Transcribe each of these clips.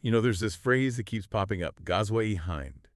You know, there's this phrase that keeps popping up, Ghazwa-e-Hind.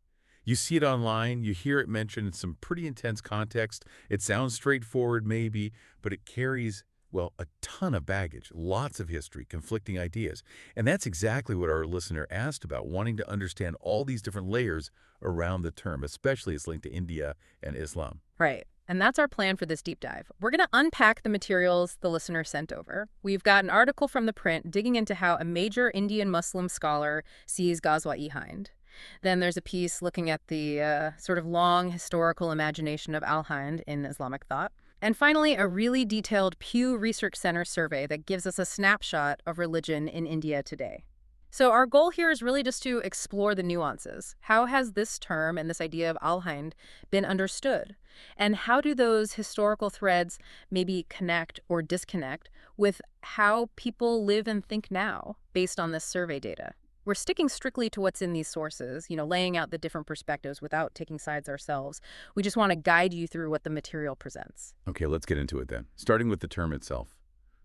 You see it online, you hear it mentioned in some pretty intense context. It sounds straightforward maybe, but it carries, well, a ton of baggage, lots of history, conflicting ideas. And that's exactly what our listener asked about, wanting to understand all these different layers around the term, especially as linked to India and Islam. Right. And that's our plan for this deep dive. We're going to unpack the materials the listener sent over. We've got an article from the print digging into how a major Indian Muslim scholar sees Ghazwa-e-Hind. Then there's a piece looking at the sort of long historical imagination of al-Hind in Islamic thought. And finally, a really detailed Pew Research Center survey that gives us a snapshot of religion in India today. So our goal here is really just to explore the nuances. How has this term and this idea of al-Hind been understood? And how do those historical threads maybe connect or disconnect with how people live and think now based on this survey data? We're sticking strictly to what's in these sources, laying out the different perspectives without taking sides ourselves. We just want to guide you through what the material presents. Okay, let's get into it then. Starting with the term itself,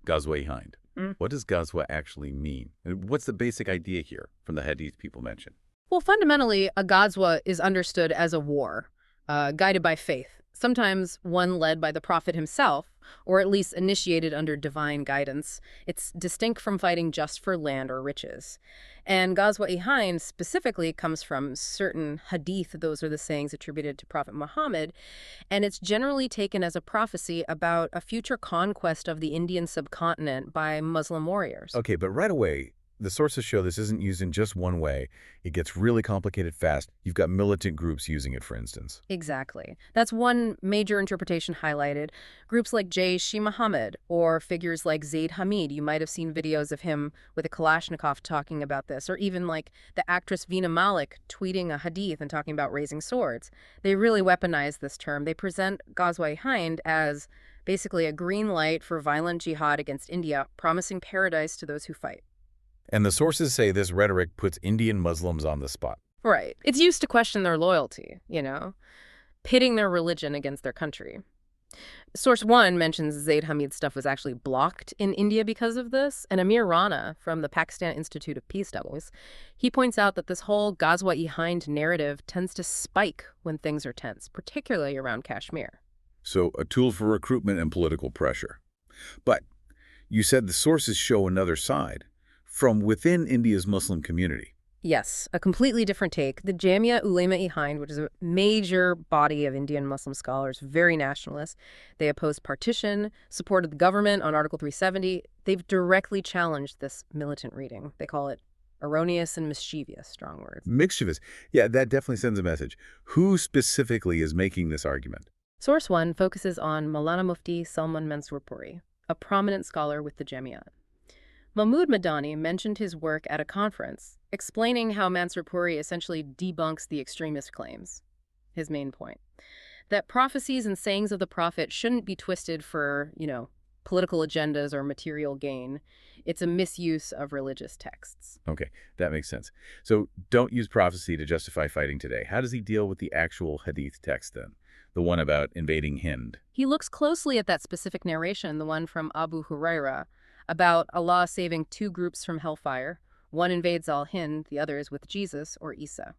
Ghazwa-e-Hind. What does Ghazwa actually mean? And what's the basic idea here from the hadith people mentioned? Well, fundamentally, a Ghazwa is understood as a war, guided by faith, sometimes one led by the prophet himself, or at least initiated under divine guidance. It's distinct from fighting just for land or riches. And Ghazwa-e-Hind specifically comes from certain hadith, those are the sayings attributed to Prophet Muhammad, and it's generally taken as a prophecy about a future conquest of the Indian subcontinent by Muslim warriors. Okay, but right away, the sources show this isn't used in just one way. It gets really complicated fast. You've got militant groups using it, for instance. Exactly. That's one major interpretation highlighted. Groups like Jaish-e-Mohammed or figures like Zaid Hamid, you might have seen videos of him with a Kalashnikov talking about this, or even like the actress Veena Malik tweeting a hadith and talking about raising swords. They really weaponize this term. They present Ghazwa-e-Hind as basically a green light for violent jihad against India, promising paradise to those who fight. And the sources say this rhetoric puts Indian Muslims on the spot. Right. It's used to question their loyalty, pitting their religion against their country. Source 1 mentions Zaid Hamid's stuff was actually blocked in India because of this, and Amir Rana from the Pakistan Institute of Peace Studies, he points out that this whole Ghazwa-e-Hind narrative tends to spike when things are tense, particularly around Kashmir. So a tool for recruitment and political pressure. But you said the sources show another side. From within India's Muslim community. Yes, a completely different take. The Jamia Ulema-e-Hind, which is a major body of Indian Muslim scholars, very nationalist. They opposed partition, supported the government on Article 370. They've directly challenged this militant reading. They call it erroneous and mischievous, strong words. Mischievous. Yeah, that definitely sends a message. Who specifically is making this argument? Source 1 focuses on Maulana Mufti Salman Mansoor Puri, a prominent scholar with the Jamiat. Mahmood Madani mentioned his work at a conference, explaining how Mansoor Puri essentially debunks the extremist claims. His main point, that prophecies and sayings of the prophet shouldn't be twisted for, political agendas or material gain. It's a misuse of religious texts. Okay, that makes sense. So don't use prophecy to justify fighting today. How does he deal with the actual hadith text then? The one about invading Hind? He looks closely at that specific narration, the one from Abu Huraira, about Allah saving two groups from hellfire. One invades al-Hind, the other is with Jesus or Isa.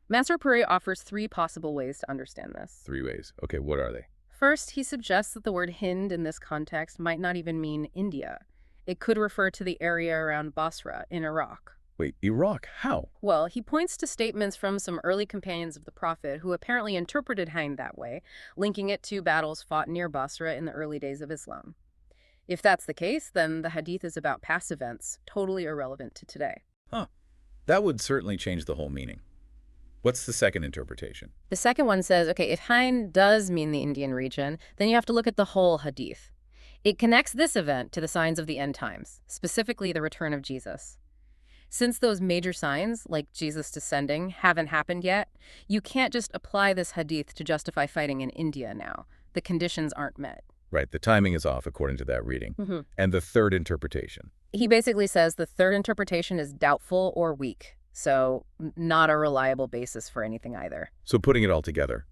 Mansoor Puri offers three possible ways to understand this. 3 ways. Okay, what are they? First, he suggests that the word Hind in this context might not even mean India. It could refer to the area around Basra in Iraq. Wait, Iraq? How? Well, he points to statements from some early companions of the Prophet who apparently interpreted Hind that way, linking it to battles fought near Basra in the early days of Islam. If that's the case, then the hadith is about past events, totally irrelevant to today. Huh. That would certainly change the whole meaning. What's the second interpretation? The second one says, okay, if Hind does mean the Indian region, then you have to look at the whole hadith. It connects this event to the signs of the end times, specifically the return of Jesus. Since those major signs, like Jesus descending, haven't happened yet, you can't just apply this hadith to justify fighting in India now. The conditions aren't met. Right, the timing is off according to that reading. And the third interpretation? He basically says the third interpretation is doubtful or weak, so not a reliable basis for anything either. So putting it all together,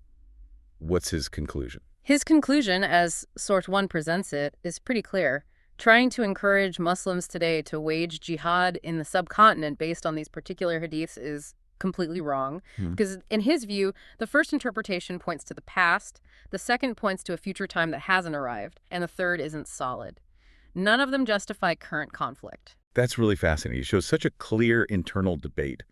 what's his conclusion? His conclusion, as Source 1 presents it, is pretty clear. Trying to encourage Muslims today to wage jihad in the subcontinent based on these particular hadiths is completely wrong. Hmm. Because in his view, the first interpretation points to the past, the second points to a future time that hasn't arrived, and the third isn't solid. None of them justify current conflict. That's really fascinating. It shows such a clear internal debate.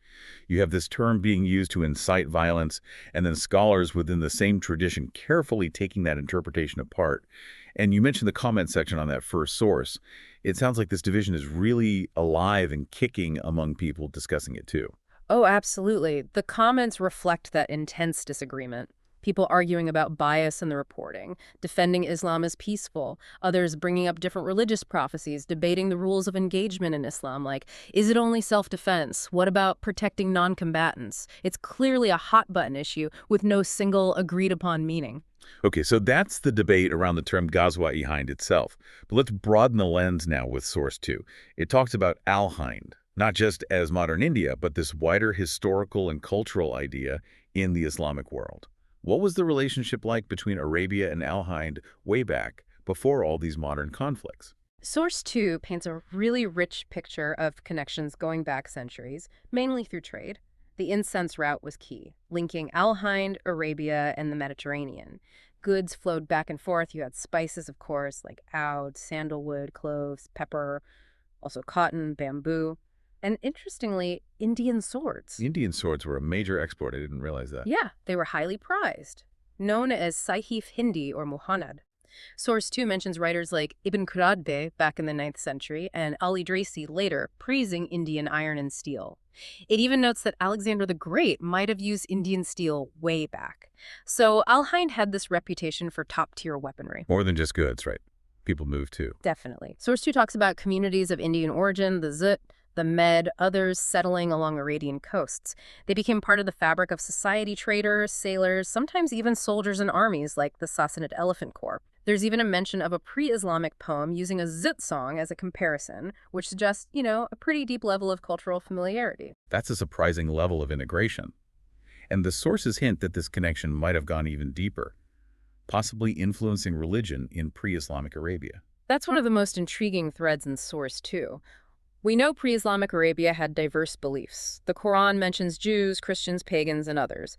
You have this term being used to incite violence, and then scholars within the same tradition carefully taking that interpretation apart. And you mentioned the comment section on that first source. It sounds like this division is really alive and kicking among people discussing it too. Oh, absolutely. The comments reflect that intense disagreement. People arguing about bias in the reporting, defending Islam as peaceful, others bringing up different religious prophecies, debating the rules of engagement in Islam, like, is it only self-defense? What about protecting non-combatants? It's clearly a hot-button issue with no single agreed-upon meaning. Okay, so that's the debate around the term Ghazwa-e-Hind itself. But let's broaden the lens now with source 2. It talks about al-Hind, not just as modern India, but this wider historical and cultural idea in the Islamic world. What was the relationship like between Arabia and al-Hind way back, before all these modern conflicts? Source 2 paints a really rich picture of connections going back centuries, mainly through trade. The incense route was key, linking Al-Hind, Arabia, and the Mediterranean. Goods flowed back and forth. You had spices, of course, like oud, sandalwood, cloves, pepper, also cotton, bamboo, and interestingly, Indian swords. Indian swords were a major export. I didn't realize that. Yeah, they were highly prized, known as Sahif Hindi or Muhannad. Source 2 mentions writers like Ibn Khaldun back in the 9th century and Al-Idrisi later praising Indian iron and steel. It even notes that Alexander the Great might have used Indian steel way back. So Al-Hind had this reputation for top-tier weaponry. More than just goods, right? People moved too. Definitely. Source 2 talks about communities of Indian origin, the Zut, the Med, others settling along Arabian coasts. They became part of the fabric of society, traders, sailors, sometimes even soldiers and armies like the Sassanid Elephant Corps. There's even a mention of a pre-Islamic poem using a Zut song as a comparison, which suggests, a pretty deep level of cultural familiarity. That's a surprising level of integration. And the sources hint that this connection might have gone even deeper, possibly influencing religion in pre-Islamic Arabia. That's one of the most intriguing threads in Source 2. We know pre-Islamic Arabia had diverse beliefs. The Quran mentions Jews, Christians, pagans, and others.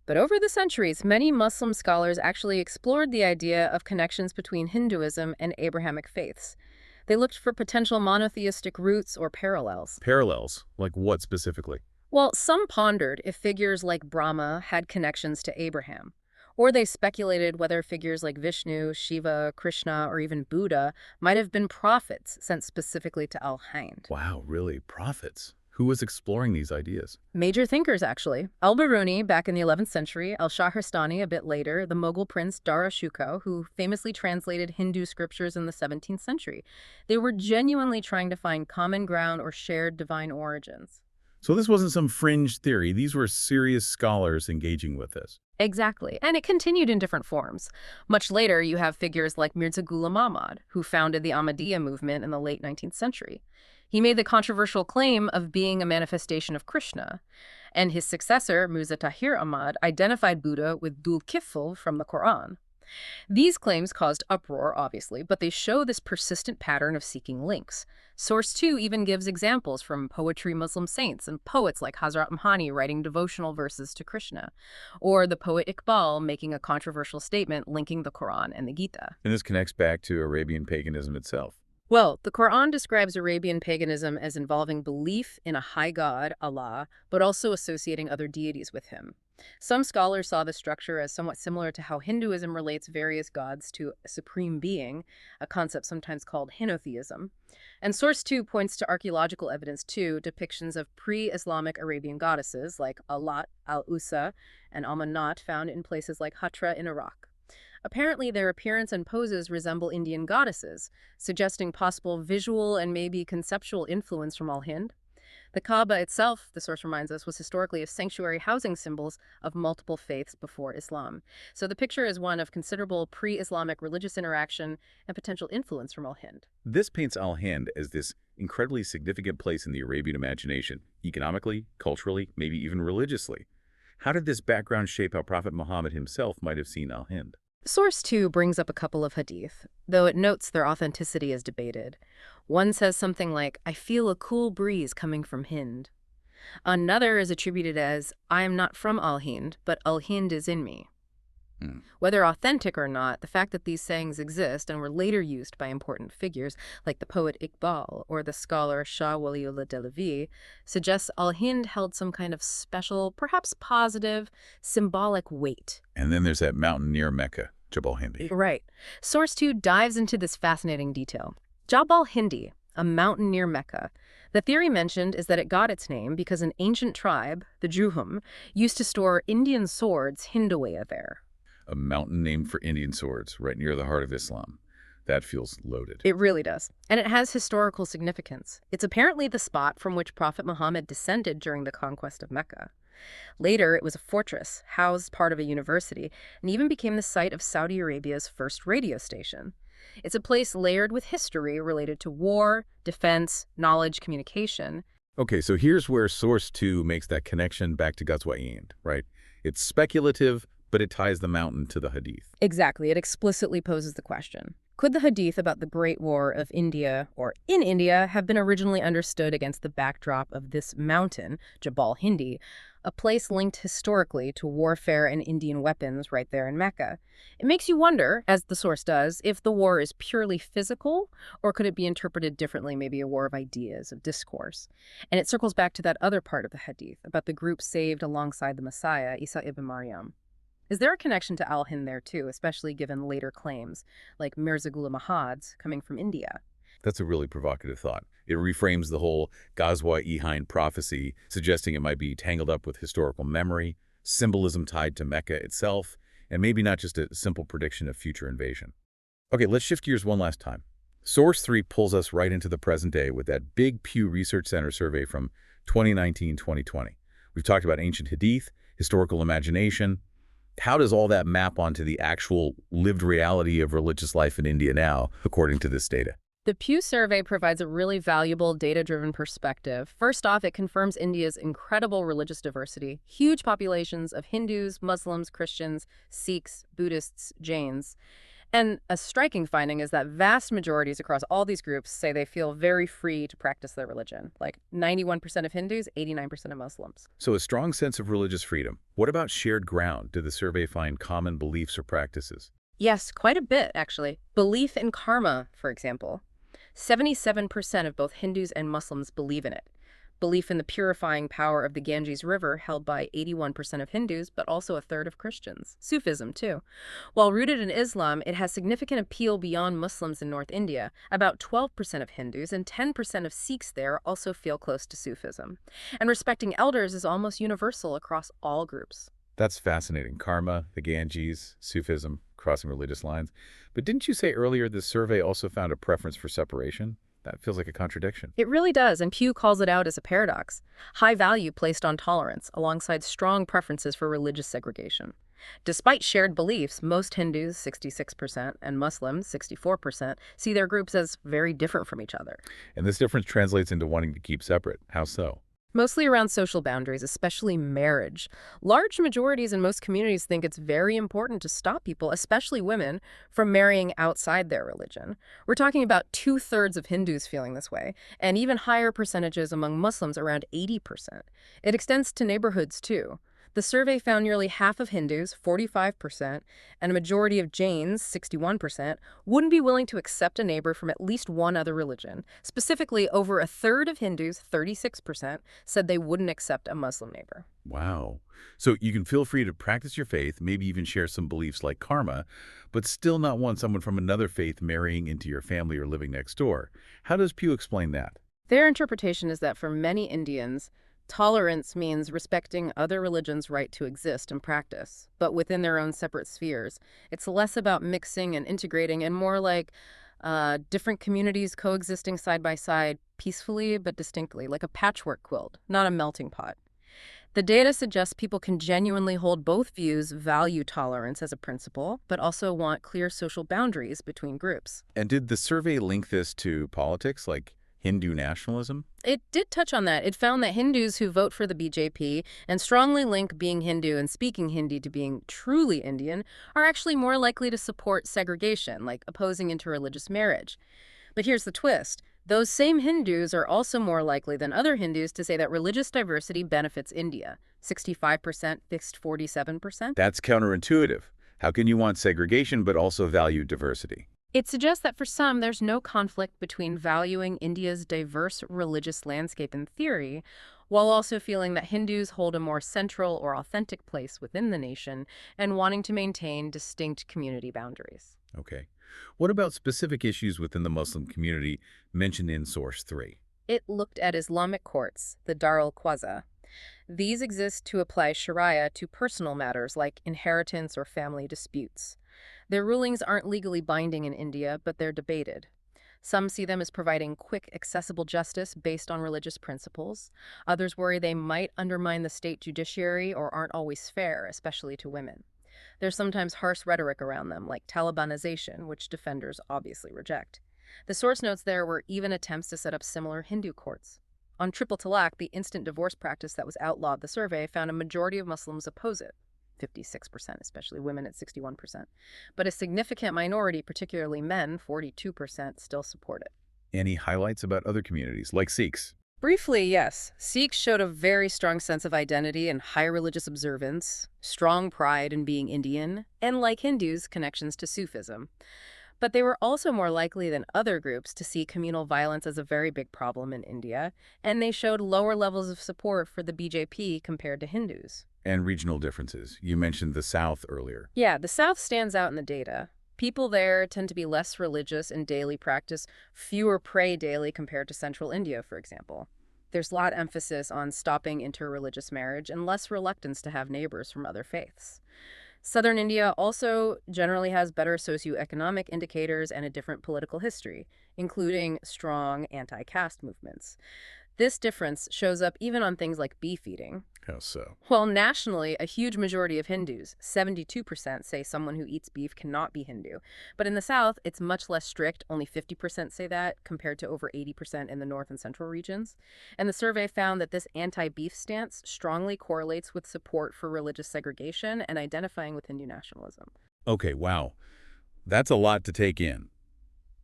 But over the centuries, many Muslim scholars actually explored the idea of connections between Hinduism and Abrahamic faiths. They looked for potential monotheistic roots or parallels. Parallels? Like what specifically? Well, some pondered if figures like Brahma had connections to Abraham. Or they speculated whether figures like Vishnu, Shiva, Krishna, or even Buddha might have been prophets sent specifically to Al-Hind. Wow, really? Prophets? Who was exploring these ideas? Major thinkers, actually. Al-Biruni back in the 11th century, Al-Shahristani a bit later, the Mughal prince Dara Shikoh, who famously translated Hindu scriptures in the 17th century. They were genuinely trying to find common ground or shared divine origins. So this wasn't some fringe theory. These were serious scholars engaging with this. Exactly, and it continued in different forms. Much later, you have figures like Mirza Ghulam Ahmad, who founded the Ahmadiyya movement in the late 19th century. He made the controversial claim of being a manifestation of Krishna, and his successor, Mirza Tahir Ahmad, identified Buddha with Dhul Kifl from the Quran. These claims caused uproar, obviously, but they show this persistent pattern of seeking links. Source 2 even gives examples from poetry Muslim saints and poets like Hazrat Mahani writing devotional verses to Krishna, or the poet Iqbal making a controversial statement linking the Quran and the Gita. And this connects back to Arabian paganism itself. Well, the Quran describes Arabian paganism as involving belief in a high god, Allah, but also associating other deities with him. Some scholars saw the structure as somewhat similar to how Hinduism relates various gods to a supreme being, a concept sometimes called henotheism. And Source 2 points to archaeological evidence too, depictions of pre-Islamic Arabian goddesses like Alat, Al-Usa, and Amanat found in places like Hatra in Iraq. Apparently, their appearance and poses resemble Indian goddesses, suggesting possible visual and maybe conceptual influence from Al-Hind. The Kaaba itself, the source reminds us, was historically a sanctuary housing symbols of multiple faiths before Islam. So the picture is one of considerable pre-Islamic religious interaction and potential influence from Al-Hind. This paints Al-Hind as this incredibly significant place in the Arabian imagination, economically, culturally, maybe even religiously. How did this background shape how Prophet Muhammad himself might have seen Al-Hind? Source 2 brings up a couple of hadith, though it notes their authenticity is debated. One says something like, I feel a cool breeze coming from Hind. Another is attributed as, I am not from Al-Hind, but Al-Hind is in me. Hmm. Whether authentic or not, the fact that these sayings exist and were later used by important figures like the poet Iqbal or the scholar Shah Waliullah Dehlavi suggests Al-Hind held some kind of special, perhaps positive, symbolic weight. And then there's that mountain near Mecca, Jabal-Hindi. Right. Source 2 dives into this fascinating detail. Jabal-Hindi, a mountain near Mecca. The theory mentioned is that it got its name because an ancient tribe, the Juhum, used to store Indian swords Hindawaya there. A mountain named for Indian swords, right near the heart of Islam. That feels loaded. It really does. And it has historical significance. It's apparently the spot from which Prophet Muhammad descended during the conquest of Mecca. Later, it was a fortress, housed part of a university, and even became the site of Saudi Arabia's first radio station. It's a place layered with history related to war, defense, knowledge, communication. Okay, so here's where Source 2 makes that connection back to Ghazwa-e-Hind, right? It's speculative, but it ties the mountain to the hadith. Exactly. It explicitly poses the question. Could the hadith about the Great War of India, or in India, have been originally understood against the backdrop of this mountain, Jabal-Hindi, a place linked historically to warfare and Indian weapons right there in Mecca? It makes you wonder, as the source does, if the war is purely physical, or could it be interpreted differently, maybe a war of ideas, of discourse? And it circles back to that other part of the hadith, about the group saved alongside the Messiah, Isa ibn Maryam. Is there a connection to Al-Hind there too, especially given later claims, like Mirza Ghulam Ahmad's, coming from India? That's a really provocative thought. It reframes the whole Ghazwa-e-Hind prophecy, suggesting it might be tangled up with historical memory, symbolism tied to Mecca itself, and maybe not just a simple prediction of future invasion. Okay, let's shift gears one last time. Source 3 pulls us right into the present day with that big Pew Research Center survey from 2019-2020. We've talked about ancient hadith, historical imagination. How does all that map onto the actual lived reality of religious life in India now, according to this data? The Pew survey provides a really valuable data-driven perspective. First off, it confirms India's incredible religious diversity, huge populations of Hindus, Muslims, Christians, Sikhs, Buddhists, Jains. And a striking finding is that vast majorities across all these groups say they feel very free to practice their religion, like 91% of Hindus, 89% of Muslims. So a strong sense of religious freedom. What about shared ground? Did the survey find common beliefs or practices? Yes, quite a bit, actually. Belief in karma, for example. 77% of both Hindus and Muslims believe in it. Belief in the purifying power of the Ganges River held by 81% of Hindus, but also a third of Christians. Sufism, too. While rooted in Islam, it has significant appeal beyond Muslims in North India. About 12% of Hindus and 10% of Sikhs there also feel close to Sufism. And respecting elders is almost universal across all groups. That's fascinating. Karma, the Ganges, Sufism, crossing religious lines. But didn't you say earlier this survey also found a preference for separation? That feels like a contradiction. It really does, and Pew calls it out as a paradox. High value placed on tolerance, alongside strong preferences for religious segregation. Despite shared beliefs, most Hindus, 66%, and Muslims, 64%, see their groups as very different from each other. And this difference translates into wanting to keep separate. How so? Mostly around social boundaries, especially marriage. Large majorities in most communities think it's very important to stop people, especially women, from marrying outside their religion. We're talking about 2/3 of Hindus feeling this way, and even higher percentages among Muslims, around 80%. It extends to neighborhoods, too. The survey found nearly half of Hindus, 45%, and a majority of Jains, 61%, wouldn't be willing to accept a neighbor from at least one other religion. Specifically, over a third of Hindus, 36%, said they wouldn't accept a Muslim neighbor. Wow. So you can feel free to practice your faith, maybe even share some beliefs like karma, but still not want someone from another faith marrying into your family or living next door. How does Pew explain that? Their interpretation is that for many Indians, tolerance means respecting other religions' right to exist and practice, but within their own separate spheres. It's less about mixing and integrating and more like different communities coexisting side by side peacefully but distinctly, like a patchwork quilt, not a melting pot. The data suggests people can genuinely hold both views, value tolerance as a principle, but also want clear social boundaries between groups. And did the survey link this to politics, like Hindu nationalism? It did touch on that. It found that Hindus who vote for the BJP and strongly link being Hindu and speaking Hindi to being truly Indian are actually more likely to support segregation, like opposing interreligious marriage. But here's the twist. Those same Hindus are also more likely than other Hindus to say that religious diversity benefits India. 65% fixed 47%. That's counterintuitive. How can you want segregation but also value diversity? It suggests that for some, there's no conflict between valuing India's diverse religious landscape in theory, while also feeling that Hindus hold a more central or authentic place within the nation and wanting to maintain distinct community boundaries. Okay. What about specific issues within the Muslim community mentioned in Source 3? It looked at Islamic courts, the Dar al-Qaza. These exist to apply Sharia to personal matters like inheritance or family disputes. Their rulings aren't legally binding in India, but they're debated. Some see them as providing quick, accessible justice based on religious principles. Others worry they might undermine the state judiciary or aren't always fair, especially to women. There's sometimes harsh rhetoric around them, like Talibanization, which defenders obviously reject. The source notes there were even attempts to set up similar Hindu courts. On triple talaq, the instant divorce practice that was outlawed, the survey found a majority of Muslims oppose it. 56%, especially women at 61%. But a significant minority, particularly men, 42%, still support it. Any highlights about other communities, like Sikhs? Briefly, yes. Sikhs showed a very strong sense of identity and high religious observance, strong pride in being Indian, and like Hindus, connections to Sufism. But they were also more likely than other groups to see communal violence as a very big problem in India, and they showed lower levels of support for the BJP compared to Hindus. And regional differences. You mentioned the South earlier. Yeah, the South stands out in the data. People there tend to be less religious in daily practice, fewer pray daily compared to central India, for example. There's a lot of emphasis on stopping interreligious marriage and less reluctance to have neighbors from other faiths. Southern India also generally has better socioeconomic indicators and a different political history, including strong anti-caste movements. This difference shows up even on things like beef eating. How so? Well, nationally, a huge majority of Hindus, 72%, say someone who eats beef cannot be Hindu. But in the South, it's much less strict. Only 50% say that, compared to over 80% in the North and Central regions. And the survey found that this anti-beef stance strongly correlates with support for religious segregation and identifying with Hindu nationalism. Okay, wow. That's a lot to take in.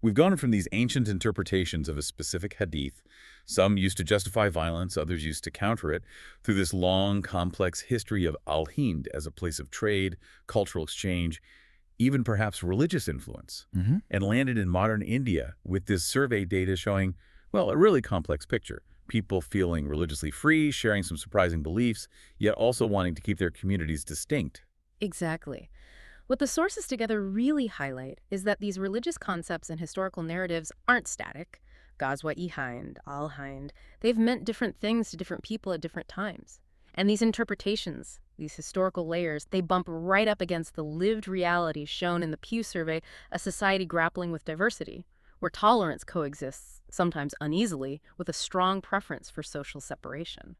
We've gone from these ancient interpretations of a specific hadith, some used to justify violence, others used to counter it, through this long, complex history of Al-Hind as a place of trade, cultural exchange, even perhaps religious influence, and landed in modern India with this survey data showing, well, a really complex picture. People feeling religiously free, sharing some surprising beliefs, yet also wanting to keep their communities distinct. Exactly. What the sources together really highlight is that these religious concepts and historical narratives aren't static. Ghazwa-e-Hind, Al-Hind, they've meant different things to different people at different times. And these interpretations, these historical layers, they bump right up against the lived reality shown in the Pew survey, a society grappling with diversity, where tolerance coexists, sometimes uneasily, with a strong preference for social separation.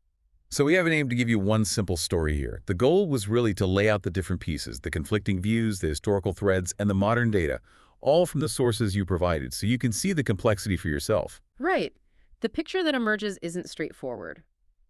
So we haven't aimed to give you one simple story here. The goal was really to lay out the different pieces, the conflicting views, the historical threads, and the modern data, all from the sources you provided, so you can see the complexity for yourself. Right. The picture that emerges isn't straightforward.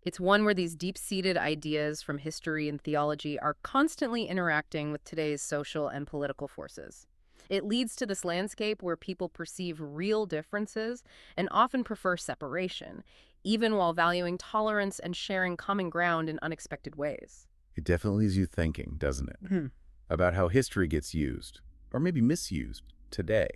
It's one where these deep-seated ideas from history and theology are constantly interacting with today's social and political forces. It leads to this landscape where people perceive real differences and often prefer separation, even while valuing tolerance and sharing common ground in unexpected ways. It definitely leaves you thinking, doesn't it? About how history gets used, or maybe misused, today,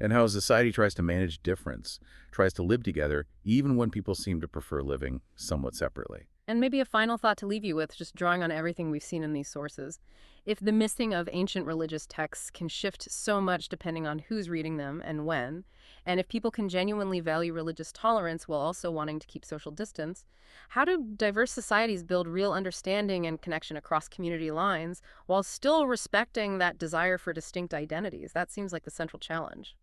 and how society tries to manage difference, tries to live together, even when people seem to prefer living somewhat separately. And maybe a final thought to leave you with, just drawing on everything we've seen in these sources. If the missing of ancient religious texts can shift so much depending on who's reading them and when, and if people can genuinely value religious tolerance while also wanting to keep social distance, how do diverse societies build real understanding and connection across community lines while still respecting that desire for distinct identities? That seems like the central challenge.